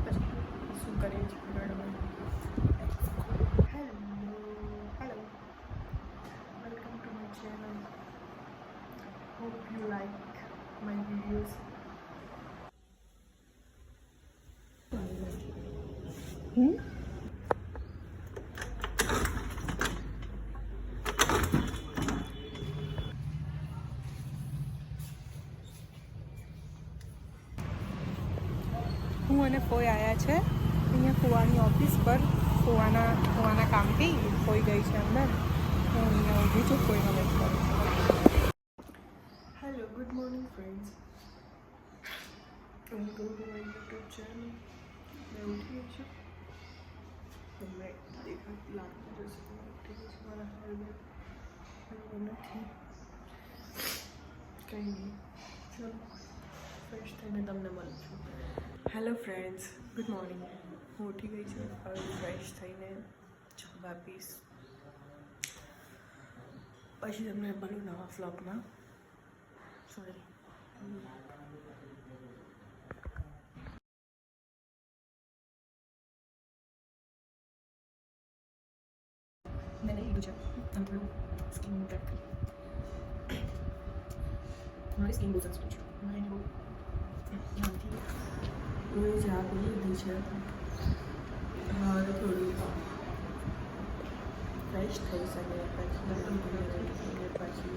પછી શું કરીએ છીએ hello welcome to my channel. Hope you like my videos. હું અને ફોઈ આવ્યા છે અહીંયા ફુવાની ઓફિસ પર. ફુવાના કામથી ફોઈ ગઈ છે અંદર. હું અહીંયા ઊભી છું, ફોઈનો વેટ કરું છું. Hello, good morning friends. Welcome to my YouTube channel. મેં ઉઠી ગઈ છું. તમને દેખાતી લાગતું જશે ઉઠી ગઈ છું. મારા હસબન્ડ નથી, કંઈ નહીં. ચલો ફ્રેશ થઈને તમને મળું છું. Hello friends, good morning. હું ઉઠી ગઈ છું. હવે ફ્રેશ થઈને જવાબ આપીશ, પછી તમને મળું નવા વ્લોગમાં. સોરી. मैंने एक दूसरा थोड़ा स्किन ट्रैक हमारी स्किन बहुत सेंसिटिव है. मैंने वो जानती वो जा भी दूसरा हाँ थोड़ी फ्रेश થઈ શકે પછી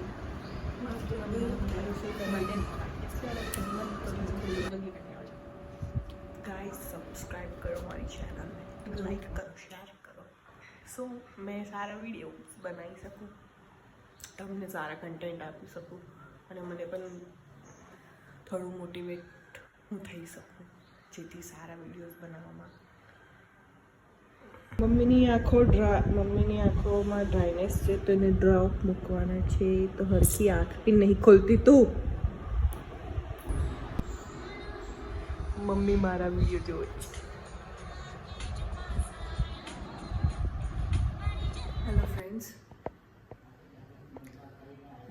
गाइस सब्सक्राइब करो हमारी चैनल में, लाइक करो, शेयर करो. सो मैं सारा वीडियो बनाવી શકું, તમને સારા કન્ટેન્ટ આપી શકું અને મને પણ થોડું મોટિવેટ હું થઈ શકું જેથી સારા વિડીયોઝ બનાવવામાં. મમ્મીની આંખોમાં ડ્રાયનેસ છે તો એને ડ્રોપ મૂકવાના છે. તો હરખી આંખ બી નહીં ખોલતી તું. મમ્મી મારા વિડીયો જોવે છે. Hello friends,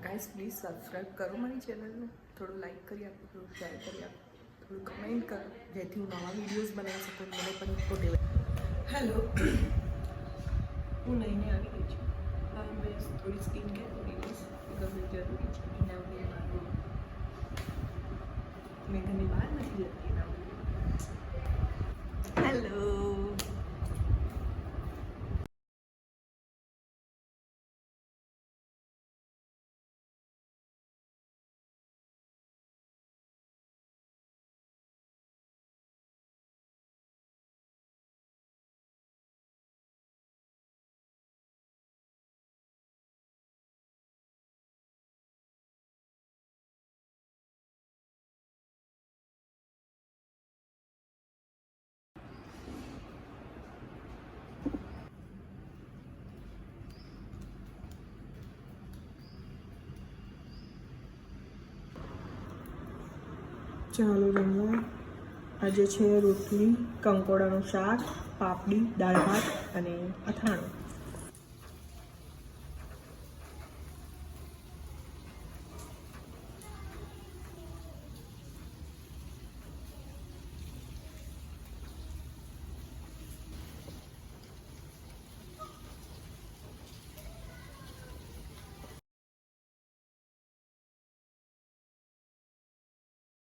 guys please subscribe કરો મારી ચેનલને. થોડું લાઈક કરી આપો, થોડું શેર કરી આપો, થોડું કમેન્ટ કરો જેથી હું નવા વિડીયોઝ બનાવી શકું. મને પણ મોટિવેટ. હેલો, હું લઈને આવી ગઈ છું. હવે મેં થોડી સ્કિન કેર કરી લઈશ બિકોઝ એ જરૂરી છે. એના વગર મેં ઘરની બહાર નથી જતી. એના હેલો, ચાલો જમવા. આજે છે રોટલી, કંકોડાનું શાક, પાપડી, દાળ ભાત અને અથાણું.